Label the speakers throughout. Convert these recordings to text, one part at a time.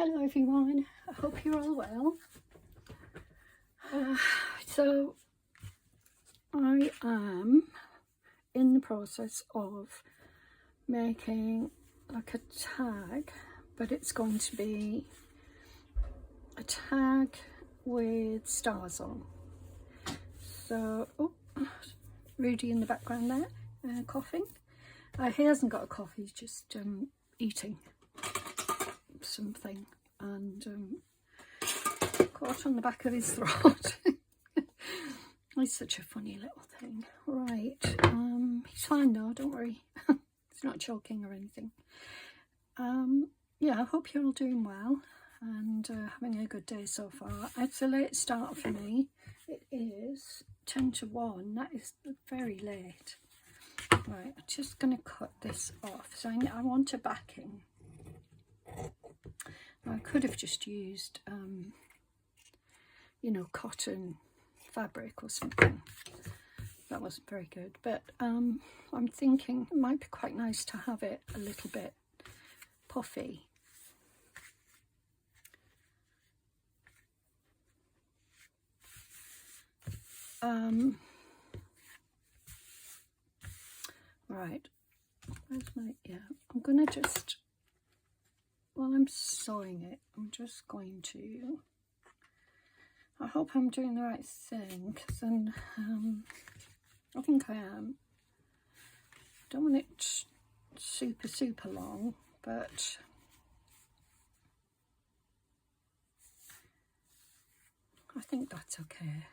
Speaker 1: Hello everyone, I hope you're all well. So I am in the process of making like a tag, but it's going to be a tag with stars on. So, Rudy in the background there, coughing. He hasn't got a cough, he's just eating something and caught on the back of his throat. He's such a funny little thing. Right, he's fine though, don't worry. He's not choking or anything. Yeah, I hope you're all doing well and having a good day so far. It's a late start for me. It is 10 to 1. That is very late. Right, I'm just going to cut this off. So I want a backing. I could have just used, you know, cotton fabric or something. That wasn't very good, but I'm thinking it might be quite nice to have it a little bit puffy. Right, where's my, I'm gonna just, while I'm sewing it, I'm just going to, I hope I'm doing the right thing, because then, I think I am. Don't want it super long, but I think that's okay.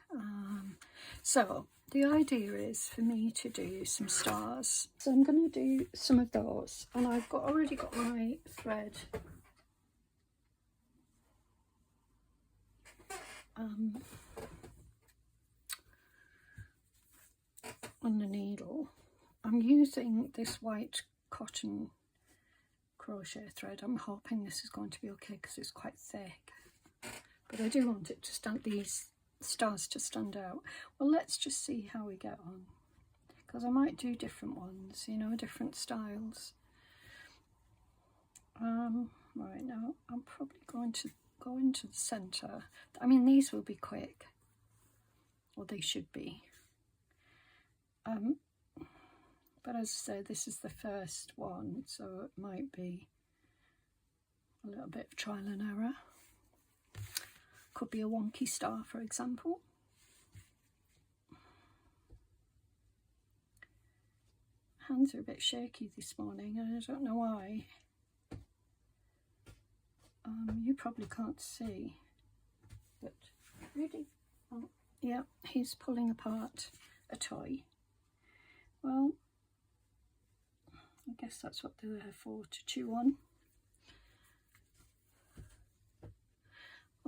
Speaker 1: So the idea is for me to do some stars. So I'm going to do some of those, and I've already got my thread on the needle. I'm using this white cotton crochet thread. I'm hoping this is going to be okay because it's quite thick, but I do want it to stand, these stars to stand out. Well, let's just see how we get on, because I might do different ones, you know, different styles. Right, now I'm probably going to go into the center. I mean, these will be quick, or they should be. But as I say, this is the first one, so it might be a little bit of trial and error. Could be a wonky star, for example. Hands are a bit shaky this morning, and I don't know why. You probably can't see, but really, oh, yeah, he's pulling apart a toy. Well, I guess that's what they're there for, to chew on.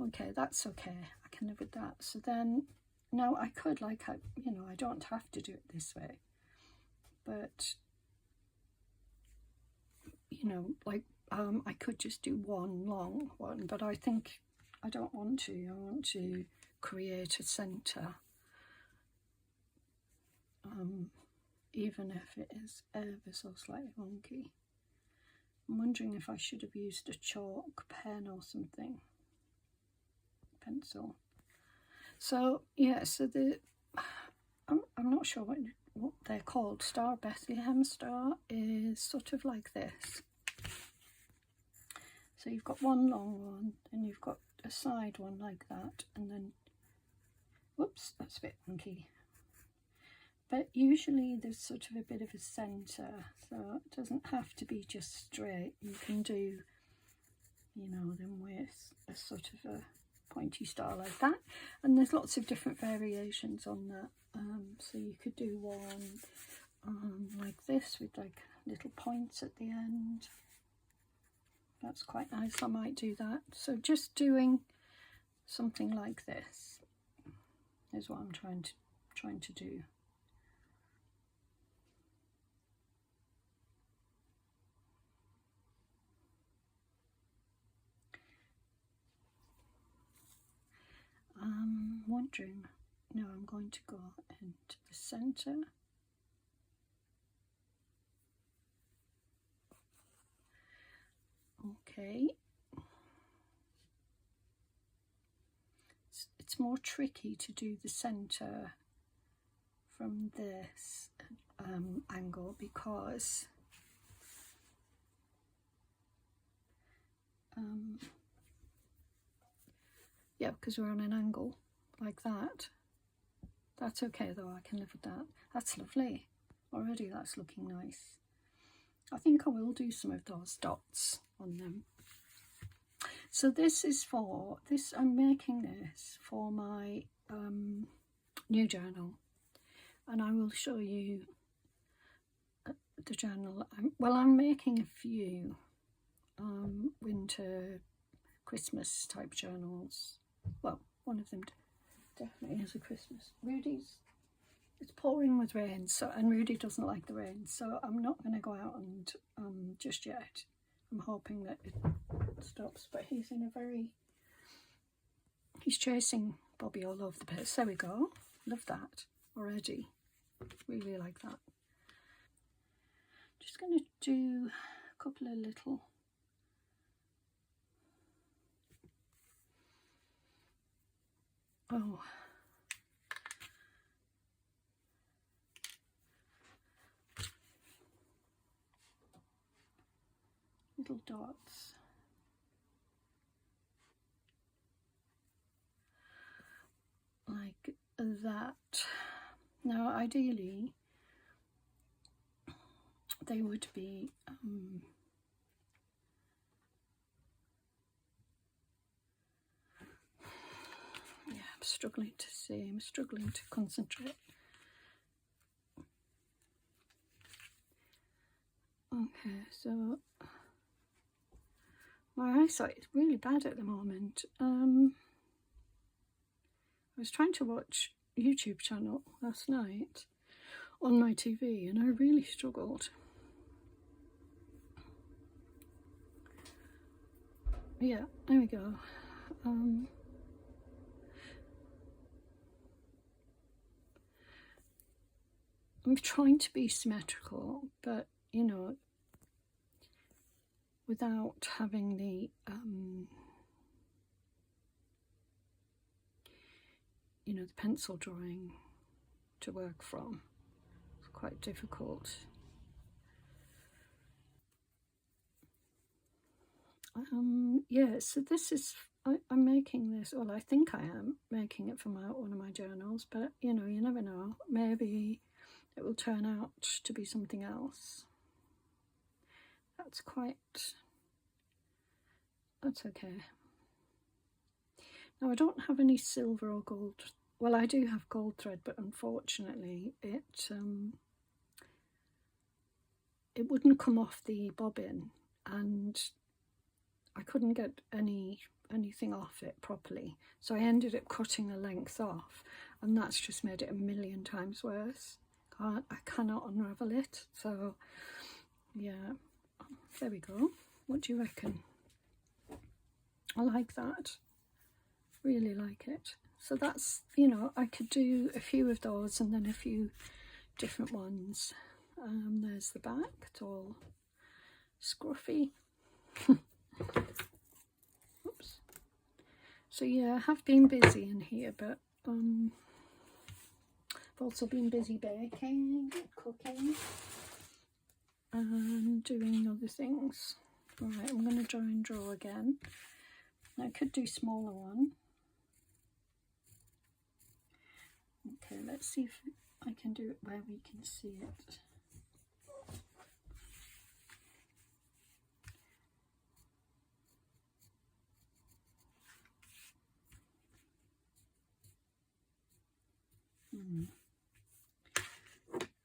Speaker 1: Okay, that's okay, I can live with that. So then, now I could, like, you know, I don't have to do it this way, but, you know, like, I could just do one long one, but I think I don't want to. I want to create a centre, even if it is ever so slightly wonky. I'm wondering if I should have used a chalk pen or something, pencil. So yeah, so I'm not sure what they're called. Star, Bethlehem star, is sort of like this. So you've got one long one, and you've got a side one like that, and then, whoops, that's a bit wonky. But usually there's sort of a bit of a centre, so it doesn't have to be just straight. You can do, you know, them with a sort of a pointy star like that. And there's lots of different variations on that. So you could do one like this with like little points at the end. That's quite nice. I might do that. So just doing something like this is what I'm trying to do. I'm wondering, no, I'm going to go into the center. Okay, it's more tricky to do the centre from this angle because yeah, because we're on an angle like that. That's okay though, I can live with that. That's lovely. Already that's looking nice. I think I will do some of those dots on them. So this is for this, I'm making this for my new journal, and I will show you the journal. I'm making a few winter Christmas type journals. Well, one of them definitely is a Christmas. Rudy's, it's pouring with rain, so, and Rudy doesn't like the rain, so I'm not going to go out and just yet. I'm hoping that it stops, but he's in a very, he's chasing Bobby all over the place. There we go. Love that already. Really like that. Just going to do a couple of little little dots. Like that. Now ideally they would be yeah, I'm struggling to see, I'm struggling to concentrate. Okay, so my eyesight is really bad at the moment. I was trying to watch a YouTube channel last night on my TV and I really struggled. Yeah, there we go. I'm trying to be symmetrical, but you know, without having the you know, the pencil drawing to work from. It's quite difficult. Yeah, so this is, I'm making this, well I think I am making it for one of my journals, but you know, you never know, maybe it will turn out to be something else. That's okay. Now I don't have any silver or gold, well I do have gold thread, but unfortunately it wouldn't come off the bobbin and I couldn't get anything off it properly, so I ended up cutting the length off, and that's just made it a million times worse. I cannot unravel it, so yeah, there we go. What do you reckon? I like that, really like it. So that's, you know, I could do a few of those and then a few different ones. There's the back, it's all scruffy. Oops. So yeah, I have been busy in here, but I've also been busy baking, cooking, and doing other things. Right, I'm going to try and draw again. I could do smaller one. Okay, let's see if I can do it where we can see it.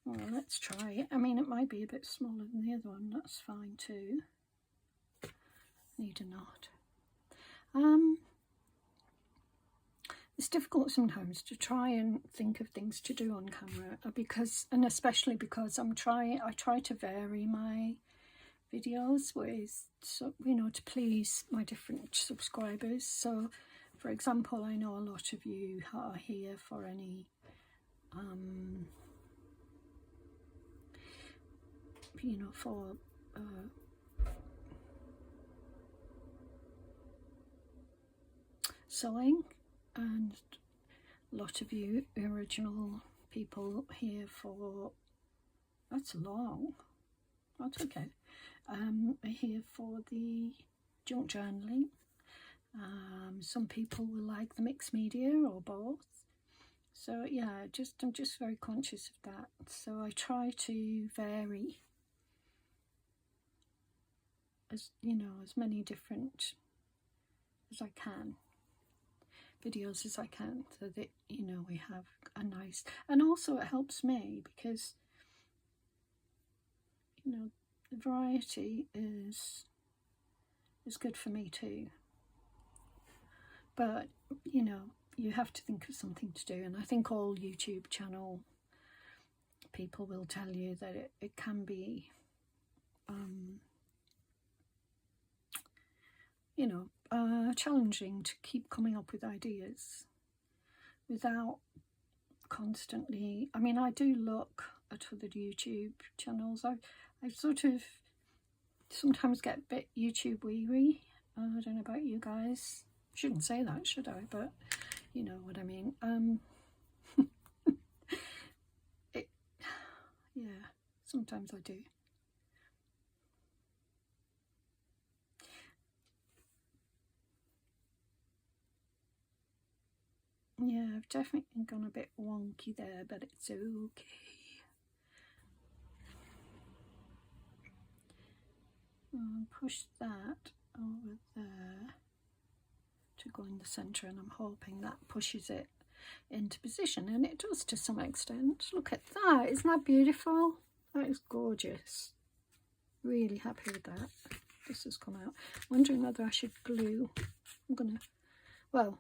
Speaker 1: Well, let's try it. I mean, it might be a bit smaller than the other one, that's fine too. Need a knot. It's difficult sometimes to try and think of things to do on camera because, and especially because I try to vary my videos with, so, you know, to please my different subscribers. So, for example, I know a lot of you are here for any you know, for sewing and a lot of you original people here for, that's long, that's okay, are here for the junk journaling. Some people will like the mixed media or both. So yeah, I'm just very conscious of that. So I try to vary as many different as I can, videos as I can, so that we have a nice, and also it helps me because the variety is good for me too. But you have to think of something to do, and I think all YouTube channel people will tell you that it can be challenging to keep coming up with ideas without constantly, I mean, I do look at other YouTube channels. I sort of sometimes get a bit YouTube weary. I don't know about you guys. Shouldn't say that, should I? But you know what I mean. Yeah, sometimes I do. Yeah, I've definitely gone a bit wonky there, but it's okay. I'll push that over there to go in the centre, and I'm hoping that pushes it into position, and it does to some extent. Look at that, isn't that beautiful? That is gorgeous. Really happy with that. This has come out. Wondering whether I should glue. I'm gonna, well,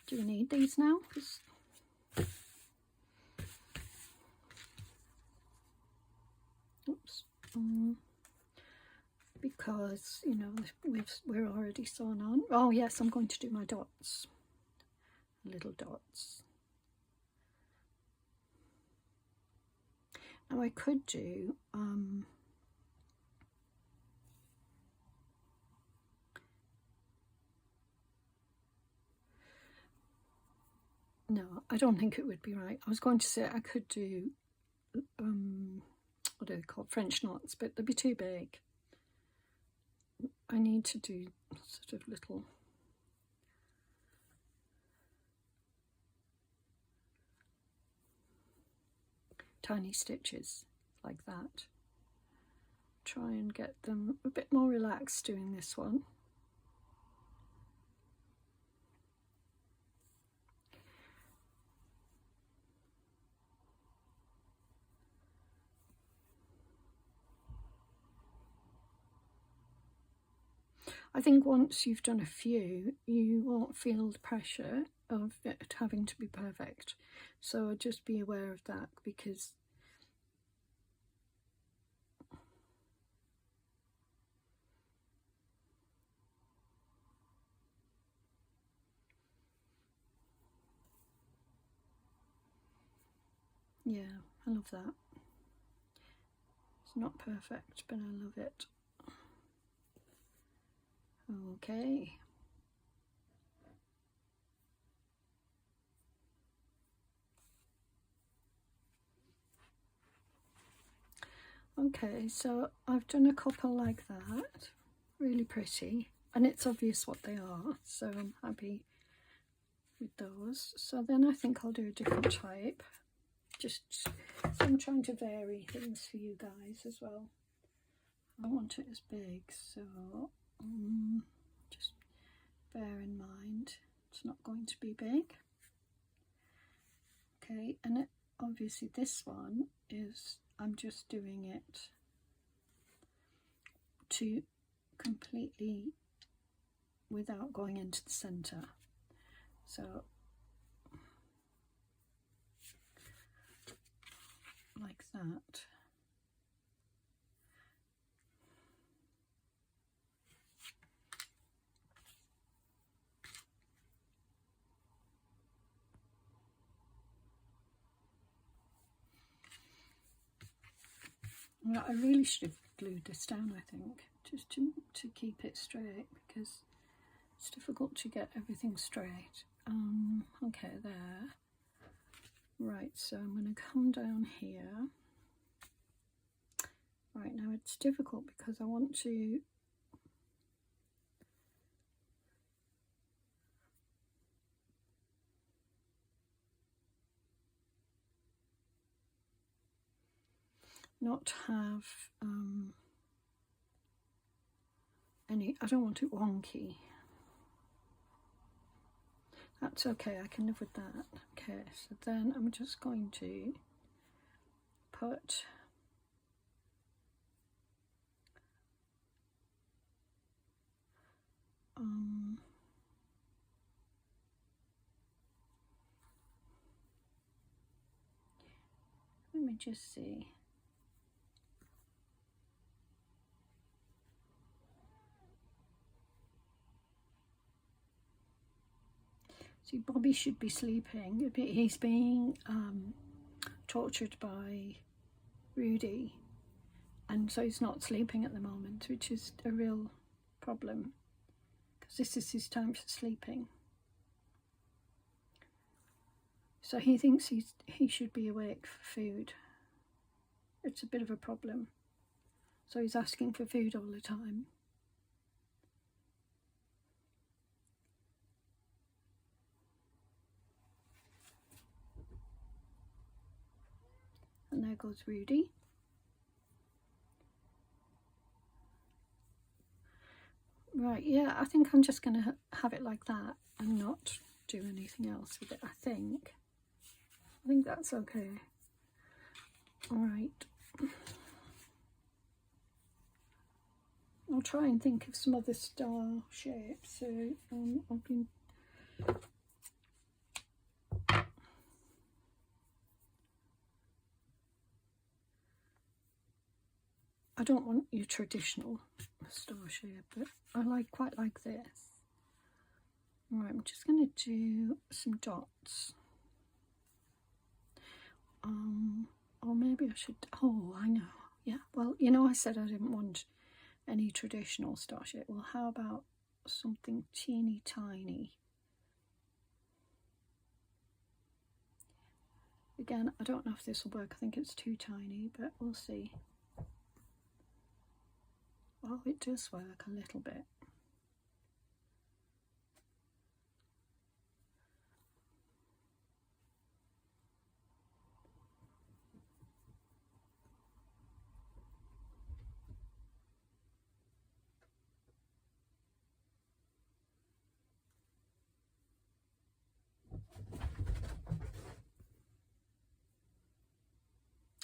Speaker 1: do we need these now? Oops. Because we're already sewn on. Oh yes, I'm going to do my dots, little dots. Now I could do no, I don't think it would be right. I was going to say I could do what do they call French knots, but they'd be too big. I need to do sort of little tiny stitches like that. Try and get them a bit more relaxed doing this one. I think once you've done a few, you won't feel the pressure of it having to be perfect. So just be aware of that, because yeah, I love that. It's not perfect, but I love it. Okay. Okay, so I've done a couple like that, really pretty, and it's obvious what they are, so I'm happy with those. So then I think I'll do a different type, just so I'm trying to vary things for you guys as well. I want it as big, so just bear in mind it's not going to be big. Okay, and obviously this one is, I'm just doing it to completely without going into the center. So like that. Well, I really should have glued this down, I think, just to keep it straight, because It's difficult to get everything straight. Okay, there. Right, so I'm going to come down here. Right, now it's difficult because I want to not have any, I don't want it wonky. That's okay, I can live with that. Okay, so then I'm just going to put let me just see. See, Bobby should be sleeping. He's being tortured by Rudy, and so he's not sleeping at the moment, which is a real problem because this is his time for sleeping. So he thinks he should be awake for food. It's a bit of a problem. So he's asking for food all the time. And there goes Rudy. Right, yeah, I think I'm just going to have it like that and not do anything else with it, I think. I think that's okay. All right. I'll try and think of some other star shapes. So I've been... I don't want your traditional star shape, but I quite like this. All right, I'm just going to do some dots. Or maybe I should, oh, I know. Yeah, well, you know, I said I didn't want any traditional star shape. Well, how about something teeny tiny? Again, I don't know if this will work. I think it's too tiny, but we'll see. Oh, it does work a little bit.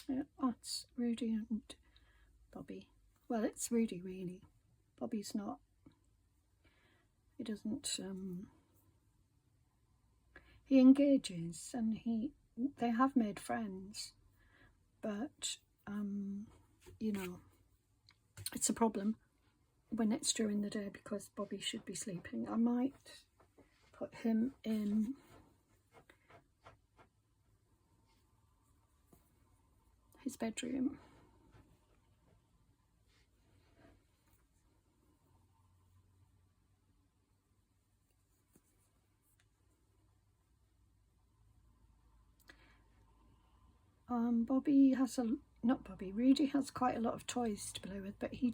Speaker 1: Yeah, that's Rudy and Bobby. Well, it's Rudy really. Bobby's not. He doesn't. He engages and they have made friends, but you know, it's a problem when it's during the day because Bobby should be sleeping. I might put him in his bedroom. Rudy has quite a lot of toys to play with, but he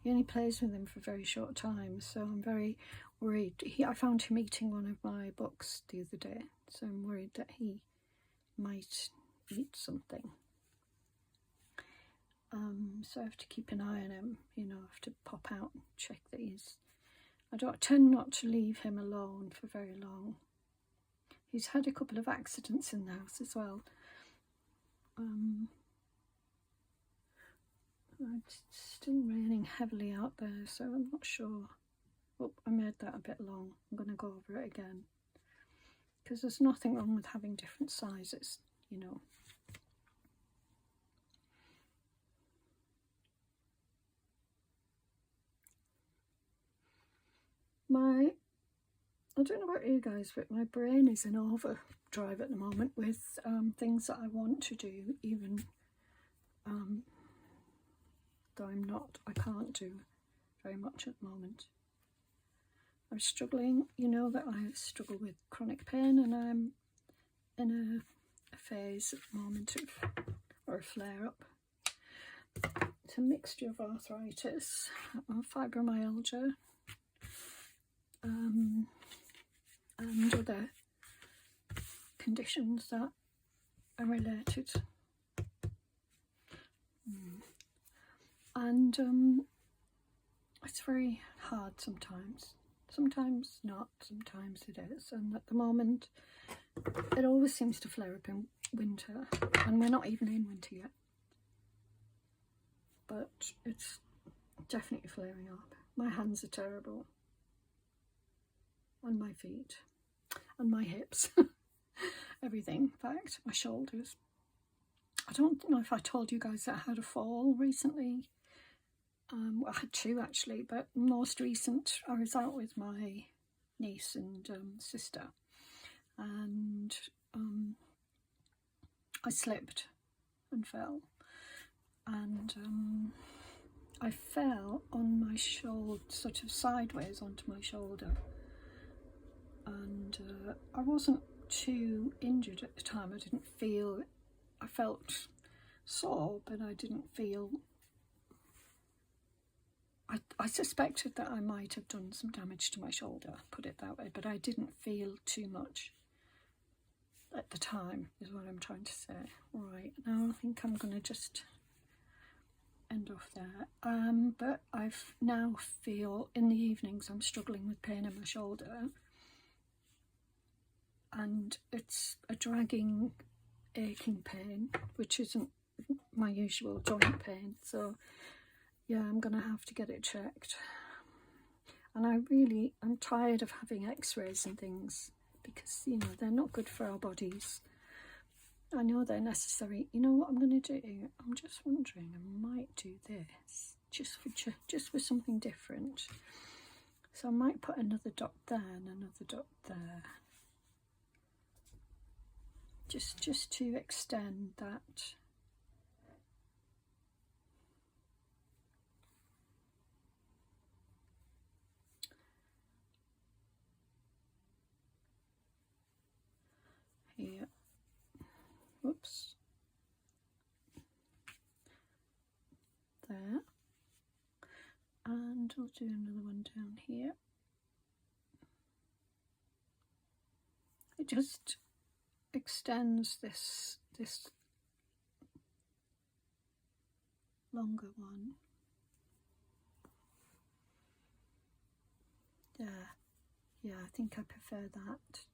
Speaker 1: only plays with them for a very short time, so I'm very worried. I found him eating one of my books the other day, so I'm worried that he might eat something. So I have to keep an eye on him, you know, I have to pop out and check that I tend not to leave him alone for very long. He's had a couple of accidents in the house as well. It's still raining heavily out there, so I'm not sure. Oh, I made that a bit long. I'm going to go over it again. Because there's nothing wrong with having different sizes, you know. I don't know about you guys, but my brain is in overdrive at the moment with things that I want to do, even though I can't do very much at the moment. I'm struggling. You know that I struggle with chronic pain, and I'm in a phase at the moment of, or a flare-up. It's a mixture of arthritis, fibromyalgia, and other conditions that are related. And it's very hard sometimes. Sometimes not, sometimes it is. And at the moment, it always seems to flare up in winter, and we're not even in winter yet. But it's definitely flaring up. My hands are terrible, and my feet, and my hips, everything. In fact, my shoulders. I don't know if I told you guys that I had a fall recently. Well, I had two actually, but most recent, I was out with my niece and sister, and I slipped and fell, and I fell on my shoulder, sort of sideways onto my shoulder, and I wasn't too injured at the time. I didn't feel, I felt sore, but I didn't feel, I suspected that I might have done some damage to my shoulder, put it that way, but I didn't feel too much at the time, is what I'm trying to say. Right, now I think I'm going to just end off there. But I've now feel in the evenings I'm struggling with pain in my shoulder, and it's a dragging, aching pain, which isn't my usual joint pain. So yeah, I'm gonna have to get it checked. And I'm tired of having x-rays and things, because, you know, they're not good for our bodies. I know they're necessary. You know what I'm going to do? I'm just wondering, I might do this just for something different. So I might put another dot there and another dot there, just to extend that. Here. Whoops. There. And I'll do another one down here. It just extends this longer one. There. Yeah, I think I prefer that.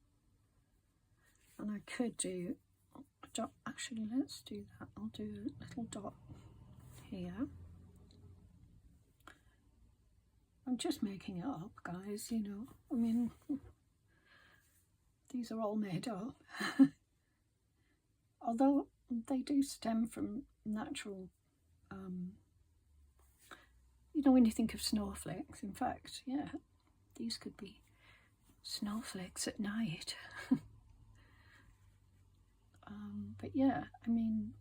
Speaker 1: And I could do a dot. Actually, let's do that. I'll do a little dot here. I'm just making it up, guys, you know. I mean, these are all made up. Although they do stem from natural, you know, when you think of snowflakes, in fact, yeah, these could be snowflakes at night. But yeah, I mean,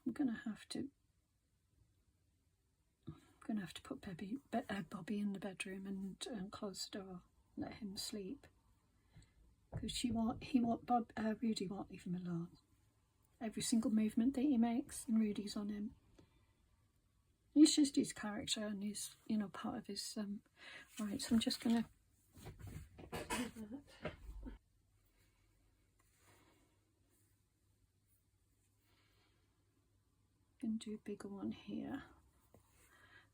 Speaker 1: I'm gonna have to put Bobby in the bedroom and close the door, let him sleep, because Rudy won't leave him alone. Every single movement that he makes, and Rudy's on him. He's just his character, and he's, you know, part of his right. So I'm just gonna do that. And do a bigger one here,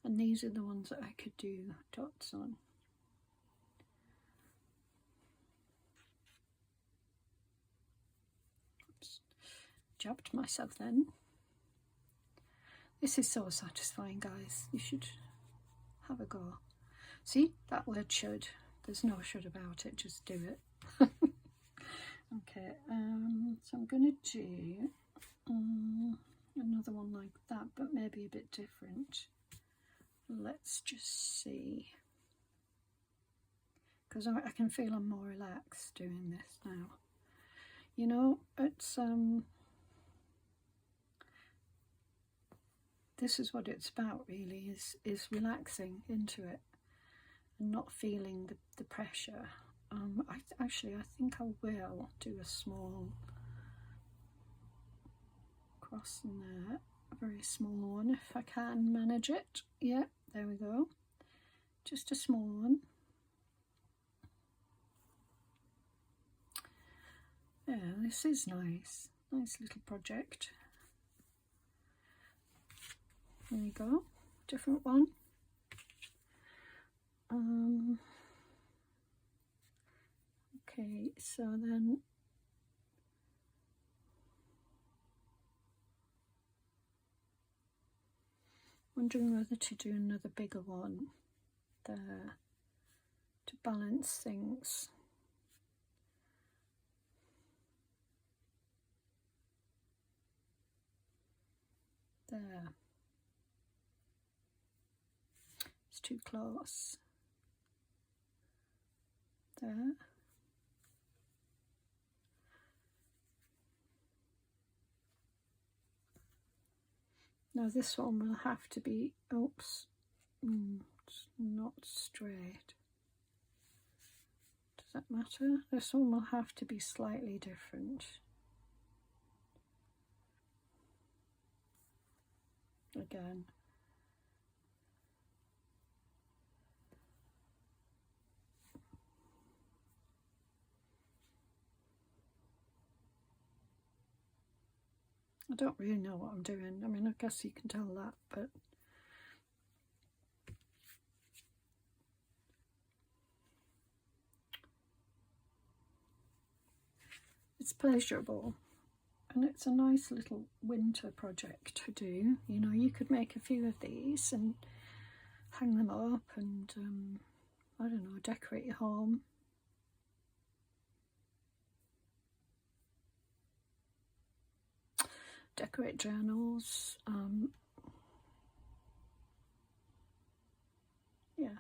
Speaker 1: and these are the ones that I could do dots on. Oops. Jabbed myself then. This is so satisfying, guys. You should have a go. See, that word should. There's no should about it, just do it. Okay, so I'm going to do another one like that, but maybe a bit different. Let's just see. Because I can feel I'm more relaxed doing this now. You know, it's this is what it's about really, is relaxing into it and not feeling the pressure. Actually, I think I will do a small cross in there, a very small one if I can manage it. Yeah, there we go. Just a small one. Yeah, this is nice. Nice little project. There we go. Different one. Okay, so then wondering whether to do another bigger one there to balance things. There. It's too close. There. Now this one will have to be, oops, it's not straight. Does that matter? This one will have to be slightly different. Again. I don't really know what I'm doing. I mean, I guess you can tell that, but it's pleasurable. And it's a nice little winter project to do. You know, you could make a few of these and hang them up and, I don't know, decorate your home. Decorate journals. Yeah.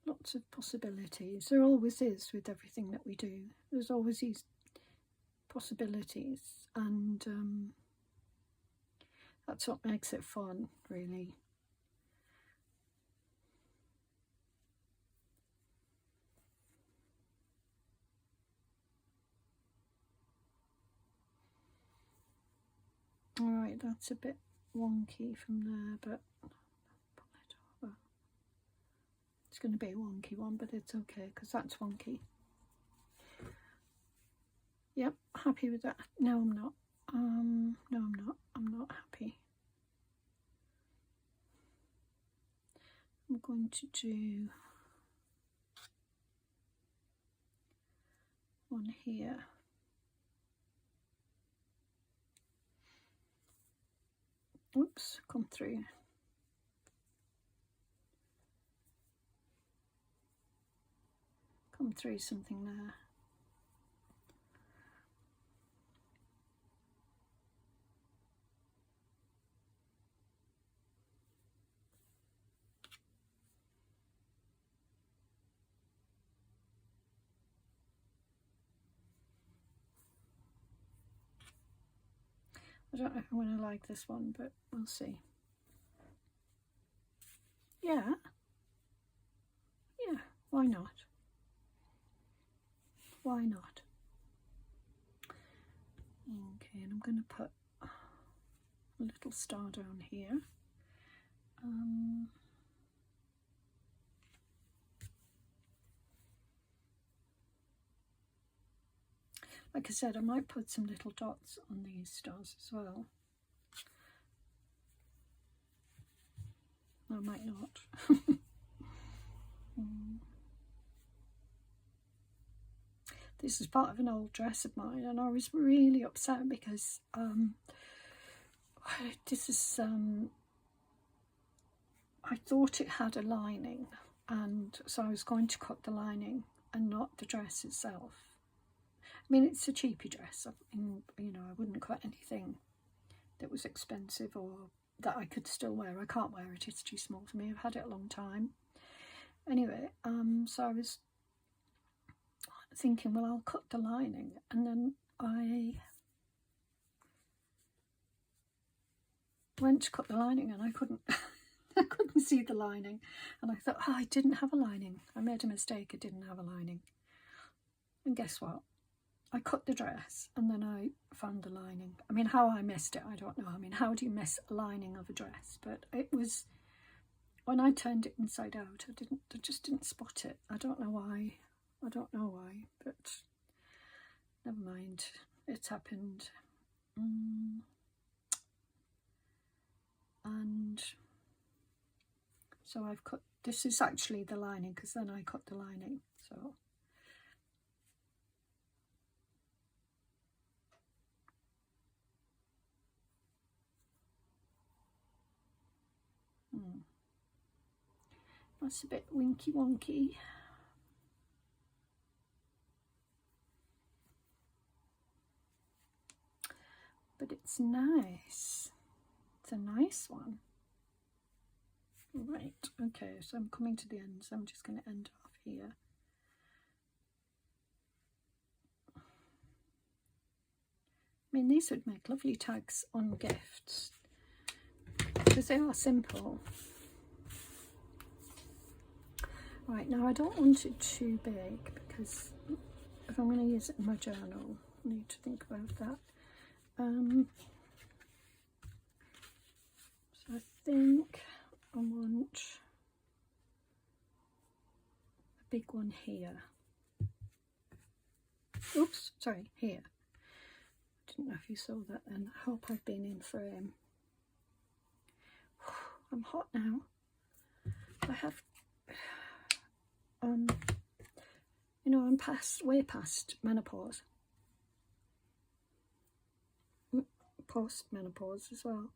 Speaker 1: Lots of possibilities. There always is with everything that we do. There's always these possibilities, and that's what makes it fun, really. All right, that's a bit wonky from there, but pull it over. It's going to be a wonky one, but it's okay because that's wonky. Yep, happy with that. No, I'm not. No, I'm not. I'm not happy. I'm going to do one here. Oops, come through. Come through something there. I don't know if I'm going to like this one, but we'll see. Yeah. Yeah, why not? Why not? Okay, and I'm going to put a little star down here. Like I said, I might put some little dots on these stars as well. I might not. This is part of an old dress of mine, and I was really upset because this is I thought it had a lining, and so I was going to cut the lining and not the dress itself. I mean, it's a cheapy dress, you know, I wouldn't cut anything that was expensive or that I could still wear. I can't wear it, it's too small for me. I've had it a long time. Anyway, so I was thinking, well, I'll cut the lining, and then I went to cut the lining and I couldn't I couldn't see the lining, and I thought, oh, I didn't have a lining. I made a mistake. I didn't have a lining. And guess what? I cut the dress and then I found the lining. I mean, how I missed it, I don't know. I mean, how do you miss a lining of a dress? But it was, when I turned it inside out, I just didn't spot it. I don't know why. I don't know why, but never mind. It's happened. And so I've cut, this is actually the lining, because then I cut the lining, so. That's a bit winky wonky. But it's nice. It's a nice one. Right, okay, so I'm coming to the end, so I'm just going to end off here. I mean, these would make lovely tags on gifts, because they are simple. Right, now I don't want it too big, because if I'm going to use it in my journal, I need to think about that. So I think I want a big one here. Oops, sorry, here. Didn't know if you saw that then. I hope I've been in frame. I'm hot now. I have, you know, I'm way past menopause. Post-menopause as well.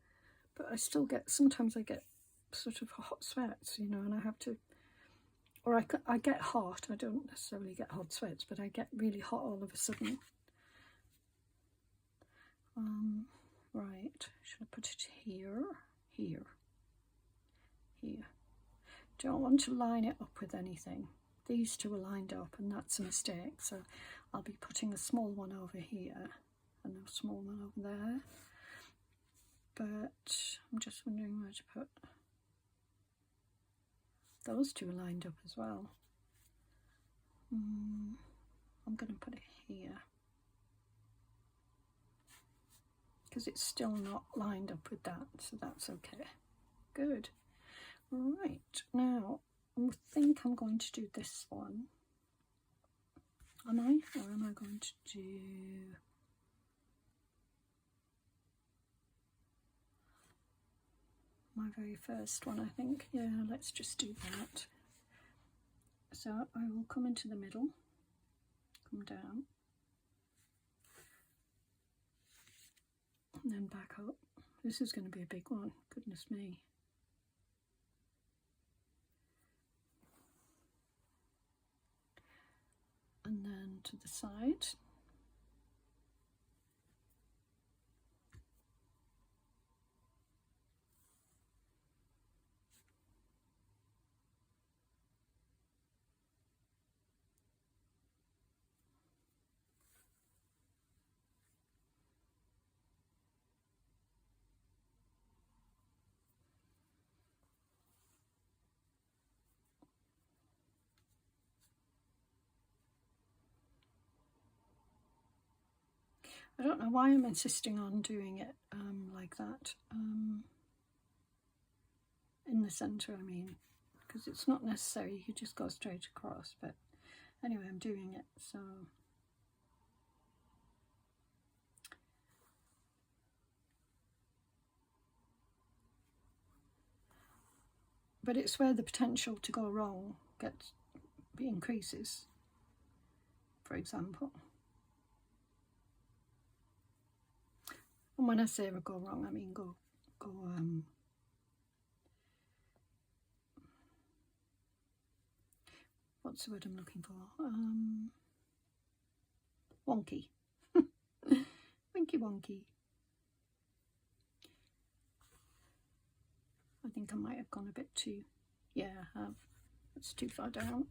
Speaker 1: But I still get, sometimes I get sort of hot sweats, you know, and I have to, or I get hot. I don't necessarily get hot sweats, but I get really hot all of a sudden. Right, should I put it here? Here. Don't want to line it up with anything. These two are lined up, and that's a mistake, so I'll be putting a small one over here and a small one over there. But I'm just wondering where to put. Those two are lined up as well. I'm going to put it here, because it's still not lined up with that, so that's okay. Good. Right, now I think I'm going to do this one. Am I? Or am I going to do... my very first one, I think. Yeah, let's just do that. So I will come into the middle, come down, and then back up. This is going to be a big one, goodness me. And then to the side. I don't know why I'm insisting on doing it like that, in the centre, I mean, because it's not necessary, you could just go straight across, but anyway, I'm doing it, so. But it's where the potential to go wrong increases, for example. And when I say go wrong, I mean go what's the word I'm looking for? Wonky. Winky wonky. I think I might have gone a bit too, yeah, I have. It's too far down.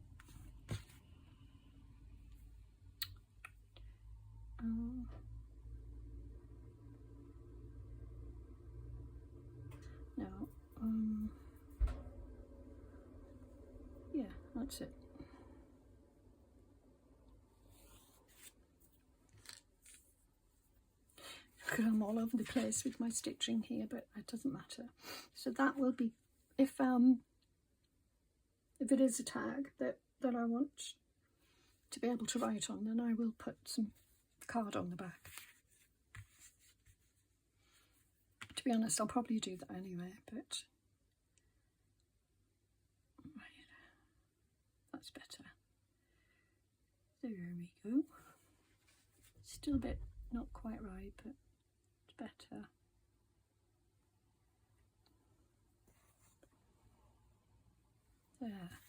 Speaker 1: That's it. I'm all over the place with my stitching here, but it doesn't matter. So that will be, if it is a tag that I want to be able to write on, then I will put some card on the back. To be honest, I'll probably do that anyway, but right, that's better. There we go. Still a bit not quite right, but it's better. There.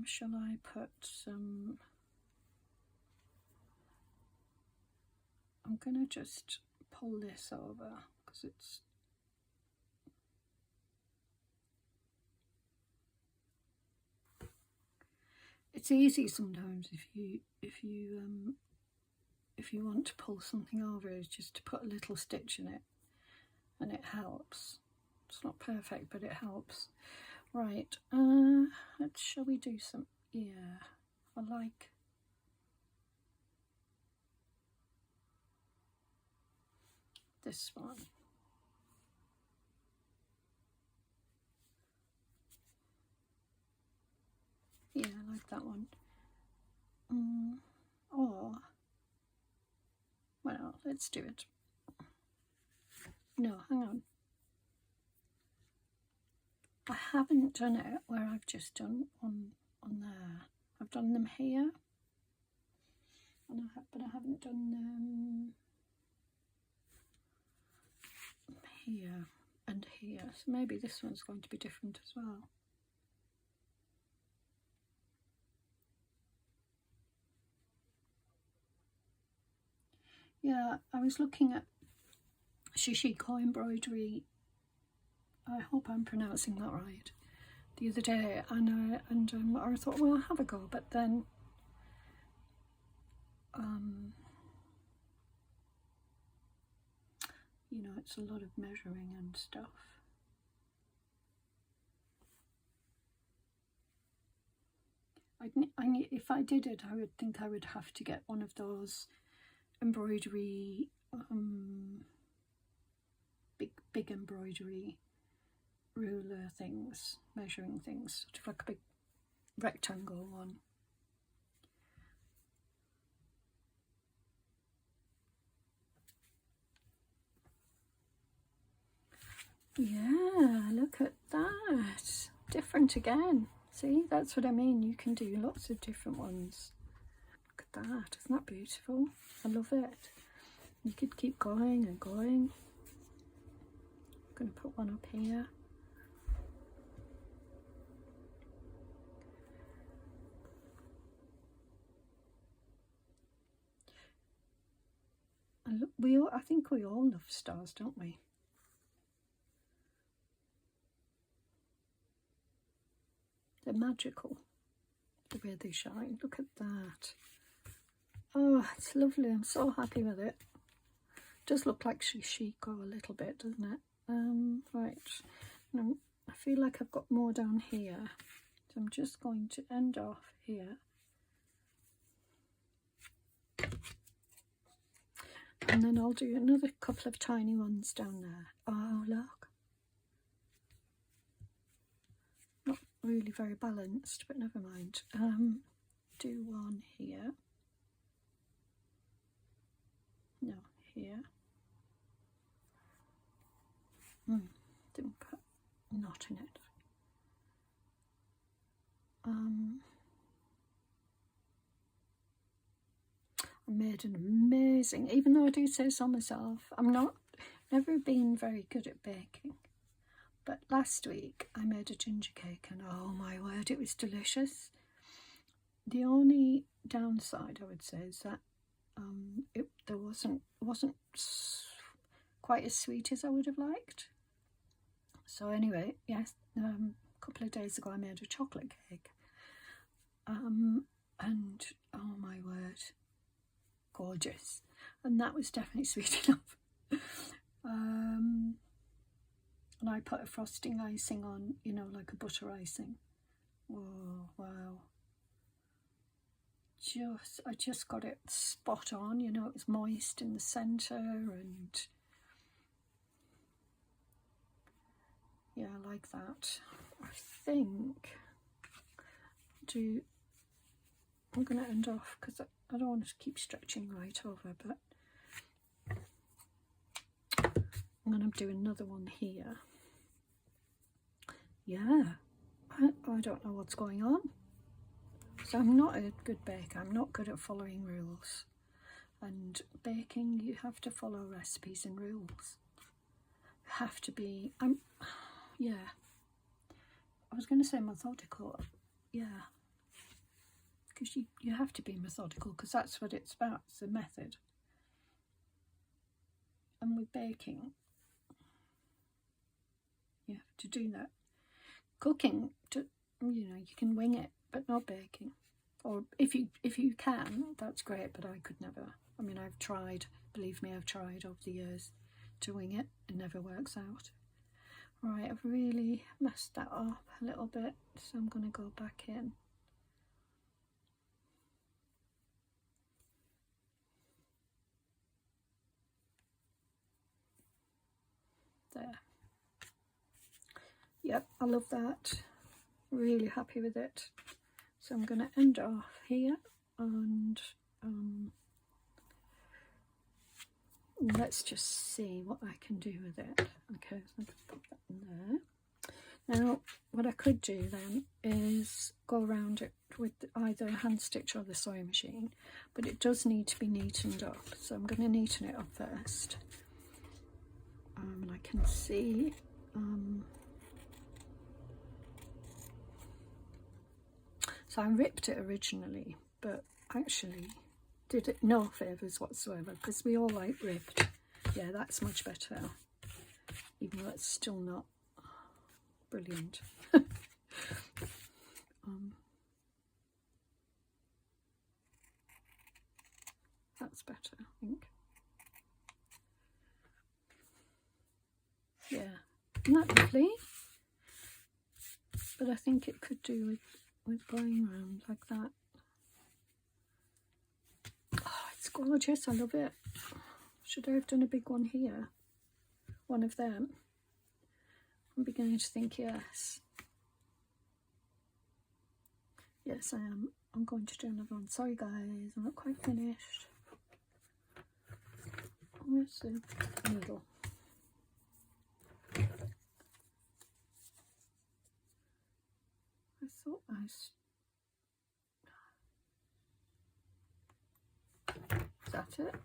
Speaker 1: Shall I put some... I'm gonna just pull this over because it's easy sometimes if you want to pull something over, is just to put a little stitch in it, and it helps. It's not perfect, but it helps. Right, shall we do some, yeah, I like this one. Yeah, I like that one. Or, well, let's do it. No, hang on. I haven't done it where I've just done on there. I've done them here, and but I haven't done them here and here. So maybe this one's going to be different as well. Yeah, I was looking at Shishiko embroidery, I hope I'm pronouncing that right, the other day, and I thought, well, I'll have a go, but then you know, it's a lot of measuring and stuff. If I did it, I would think I would have to get one of those embroidery, big embroidery ruler things, measuring things, sort of like a big rectangle one. Yeah, look at that. Different again. See, that's what I mean. You can do lots of different ones. Look at that. Isn't that beautiful? I love it. You could keep going and going. I'm going to put one up here. And look, I think we all love stars, don't we? They're magical, the way they shine. Look at that. Oh, it's lovely. I'm so happy with it. Does look like Shishiko a little bit, doesn't it? Right. Now, I feel like I've got more down here. So I'm just going to end off here. And then I'll do another couple of tiny ones down there. Oh, look. Not really very balanced, but never mind. Do one here. No, here. Didn't put a knot in it. I made an amazing, even though I do say so myself, never been very good at baking. But last week I made a ginger cake, and oh my word, it was delicious. The only downside, I would say, is that it wasn't quite as sweet as I would have liked. So anyway, yes, a couple of days ago I made a chocolate cake, and oh my word, gorgeous. And that was definitely sweet enough. And I put a frosting icing on, you know, like a butter icing, Oh, wow. I just got it spot on, you know, it was moist in the centre, and yeah, I like that. I think I'm going to end off because I don't want to keep stretching right over, but I'm going to do another one here. Yeah, I don't know what's going on. So I'm not a good baker. I'm not good at following rules. And baking, you have to follow recipes and rules. You have to be, yeah. I was going to say methodical. Yeah. Because you have to be methodical, because that's what it's about. It's a method. And with baking, you have to do that. Cooking, you know, you can wing it, but not baking. Or if you can, that's great, but I could never. I mean, I've tried, believe me, I've tried over the years to wing it. It never works out. Right, I've really messed that up a little bit, so I'm going to go back in. There. Yep, I love that. Really happy with it. So I'm going to end off here, and let's just see what I can do with it. Okay, so I'm going to put that in there. Now, what I could do then is go around it with either a hand stitch or the sewing machine, but it does need to be neatened up. So I'm going to neaten it up first. And I can see so I ripped it originally, but actually did it no favours whatsoever, because we all like ripped. Yeah, that's much better, even though it's still not brilliant. That's better, I think. Yeah, isn't that lovely? But I think it could do with going around like that. Oh, it's gorgeous, I love it. Should I have done a big one here? One of them? I'm beginning to think yes. Yes, I am. I'm going to do another one. Sorry guys, I'm not quite finished. Where's the needle? I thought is that it?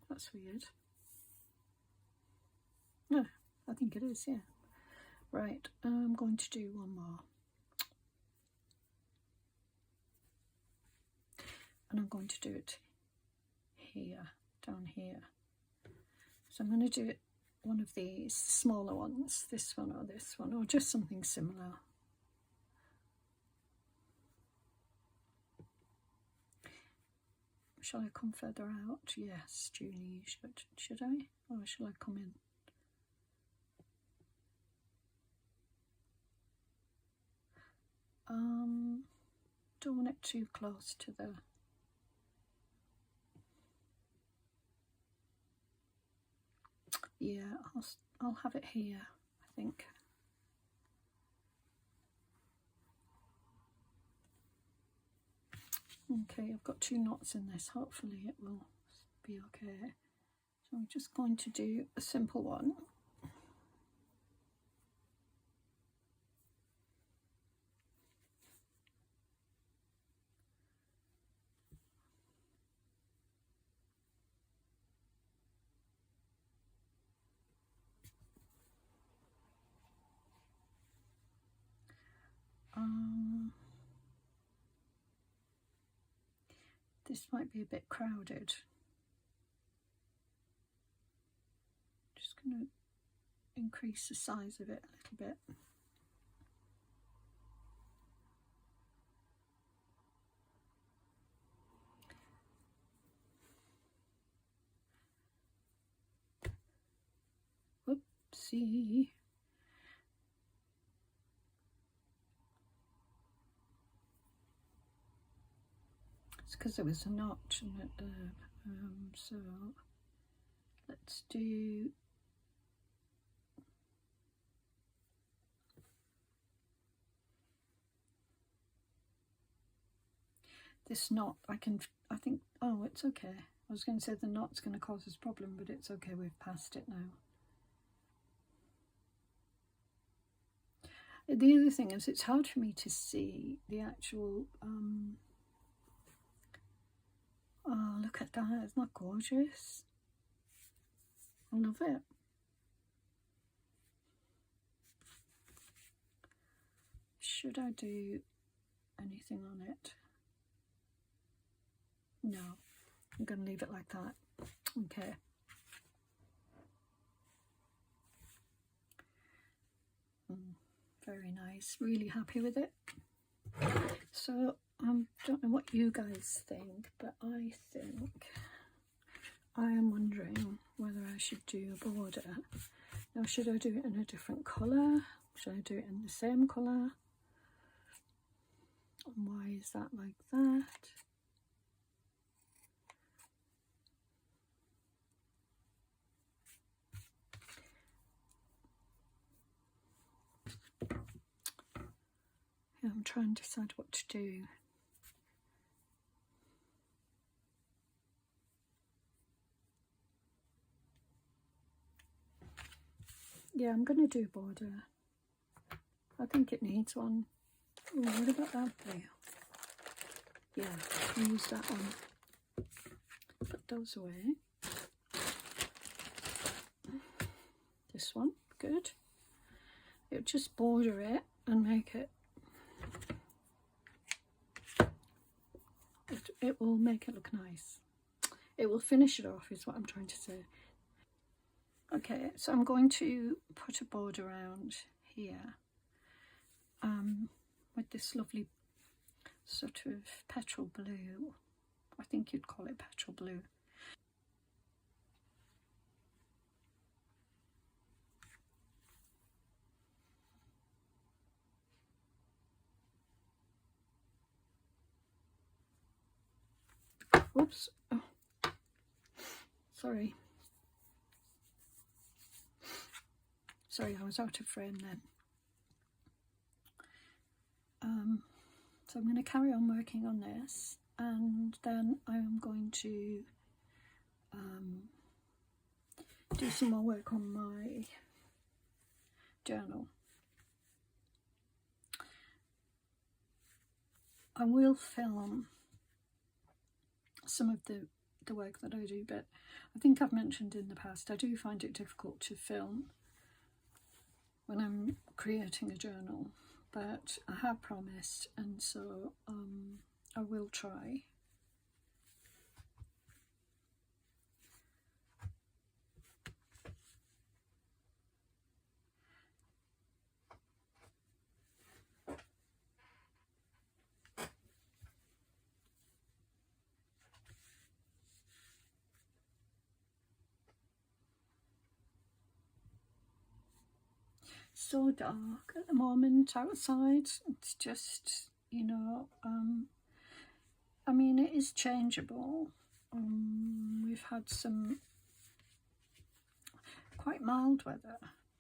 Speaker 1: That's weird. No, I think it is, yeah. Right, I'm going to do one more. And I'm going to do it here, down here. So I'm going to do it one of these smaller ones, this one, or just something similar. Shall I come further out? Yes, Julie, should I? Or shall I come in? Don't want it too close to the... Yeah, I'll have it here, I think. Okay, I've got 2 knots in this. Hopefully it will be okay. So I'm just going to do a simple one. This might be a bit crowded. Just going to increase the size of it a little bit. Whoopsie. It's because there was a notch in it there. So let's do this knot. I think, oh, it's okay. I was going to say the knot's going to cause us a problem, but it's okay, we've passed it now. The other thing is it's hard for me to see the actual, oh, look at that, isn't that gorgeous? I love it. Should I do anything on it? No, I'm going to leave it like that. Okay. Very nice, really happy with it. So I don't know what you guys think, but I think I am wondering whether I should do a border. Now, should I do it in a different colour? Should I do it in the same colour? And why is that like that? Yeah, I'm trying to decide what to do. Yeah, I'm going to do border. I think it needs one. Oh, what about that blue? Yeah, I'll use that one. Put those away. This one, good. It'll just border it and make it, it will make it look nice. It will finish it off is what I'm trying to say. Okay, so I'm going to put a border around here with this lovely sort of petrol blue. I think you'd call it petrol blue. Whoops. Oh. Sorry. Sorry, I was out of frame then. So I'm going to carry on working on this, and then I'm going to do some more work on my journal. I will film some of the work that I do, but I think I've mentioned in the past I do find it difficult to film when I'm creating a journal, but I have promised, and so I will try. So dark at the moment outside. It's just, you know, I mean, it is changeable. We've had some quite mild weather,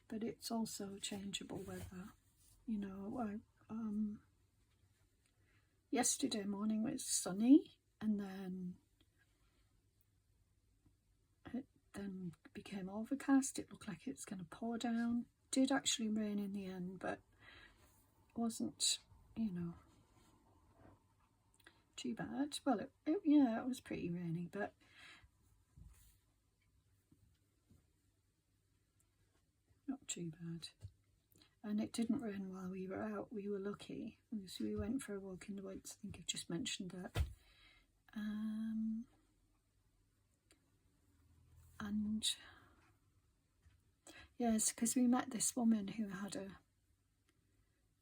Speaker 1: but it's also changeable weather. You know, yesterday morning was sunny, and then it then became overcast. It looked like it's going to pour down. Did actually rain in the end, but wasn't, you know, too bad. Well, yeah, it was pretty rainy, but not too bad. And it didn't rain while we were out. We were lucky. So we went for a walk in the woods. I think I've just mentioned that. And yes, because we met this woman who had a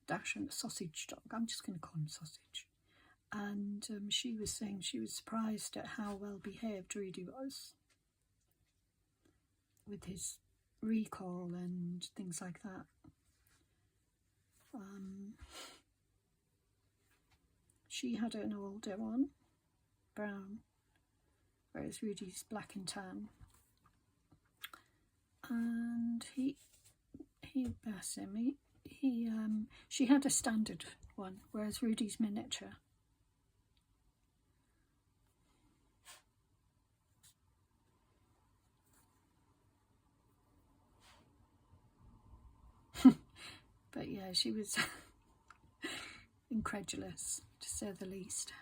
Speaker 1: Dachshund, a sausage dog. I'm just going to call him Sausage. And she was saying she was surprised at how well behaved Rudy was with his recall and things like that. She had an older one, brown, whereas Rudy's black and tan. And he bless him, she had a standard one, whereas Rudy's miniature. But yeah, she was incredulous, to say the least.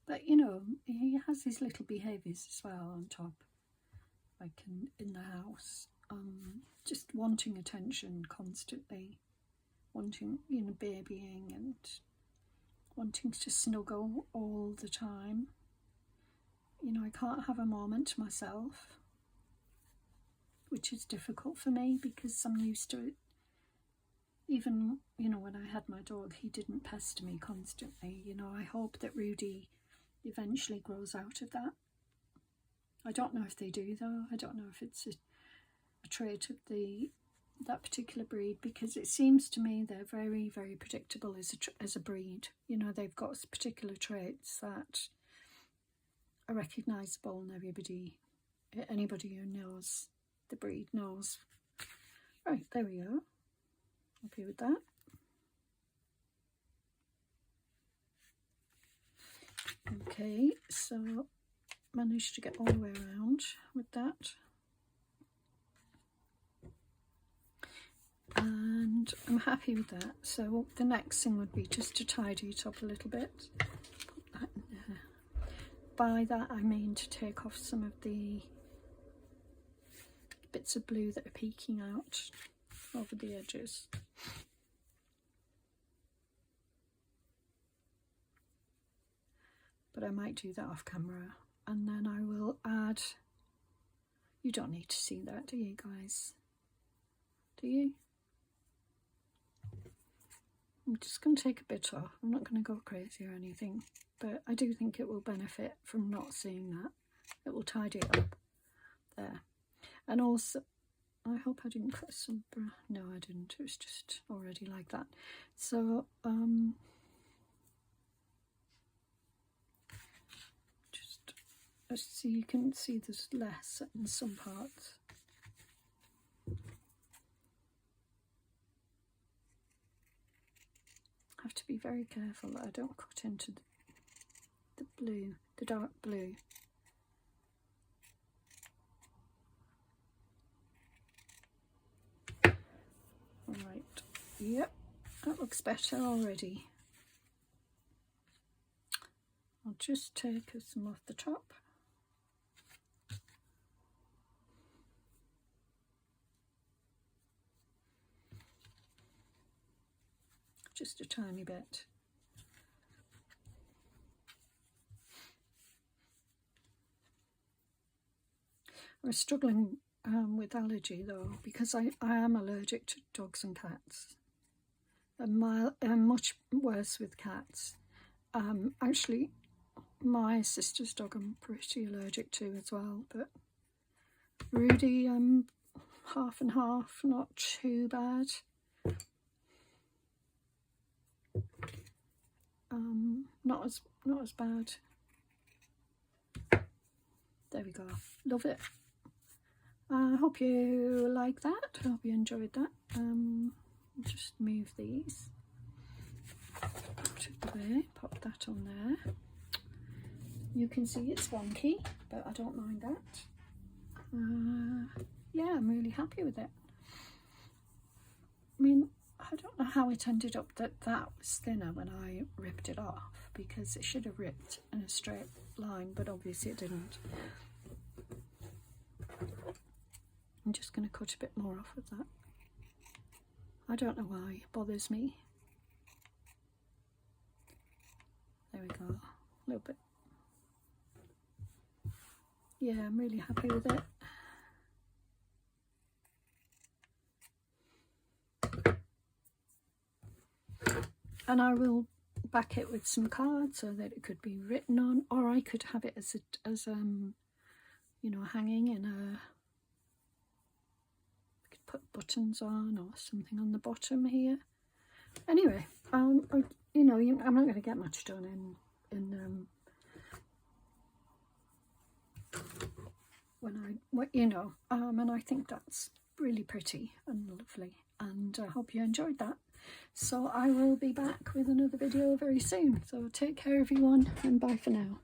Speaker 1: But you know, he has his little behaviours as well on top, like in the house, just wanting attention constantly, wanting, you know, babying and wanting to snuggle all the time. You know, I can't have a moment to myself, which is difficult for me because I'm used to it. Even, you know, when I had my dog, he didn't pester me constantly. You know, I hope that Rudy eventually grows out of that. I don't know if they do though. I don't know if it's a trait of that particular breed, because it seems to me they're very, very predictable as a breed. You know, they've got particular traits that are recognisable, and anybody who knows the breed knows. Right, there we go. Happy with that. Okay, so managed to get all the way around with that. And I'm happy with that. So the next thing would be just to tidy it up a little bit. Put that in there. By that I mean to take off some of the bits of blue that are peeking out over the edges. But I might do that off camera, and then I will add, you don't need to see that, do you guys? Do you? I'm just going to take a bit off. I'm not going to go crazy or anything, but I do think it will benefit from not seeing that. It will tidy it up there. And also, I hope I didn't cut some, no I didn't, it was just already like that. So just so you can see there's less in some parts. I have to be very careful that I don't cut into the blue, the dark blue. Right, yep, that looks better already. I'll just take some off the top. Just a tiny bit. We're struggling with allergy though, because I am allergic to dogs and cats. I'm much worse with cats. Actually, my sister's dog I'm pretty allergic to as well, but Rudy I'm half and half, not too bad. Not as bad. There we go. Love it. I hope you like that. I hope you enjoyed that. Just move these out of the way. Pop that on there. You can see it's wonky, but I don't mind that. Yeah, I'm really happy with it. I mean, I don't know how it ended up that was thinner when I ripped it off, because it should have ripped in a straight line, but obviously it didn't. I'm just going to cut a bit more off of that. I don't know why it bothers me. There we go, a little bit. Yeah, I'm really happy with it. And I will back it with some cards so that it could be written on, or I could have it as you know, hanging in a, I could put buttons on or something on the bottom here. Anyway, you know, I'm not going to get much done in in and I think that's really pretty and lovely, and I hope you enjoyed that. So I will be back with another video very soon, so take care everyone, and bye for now.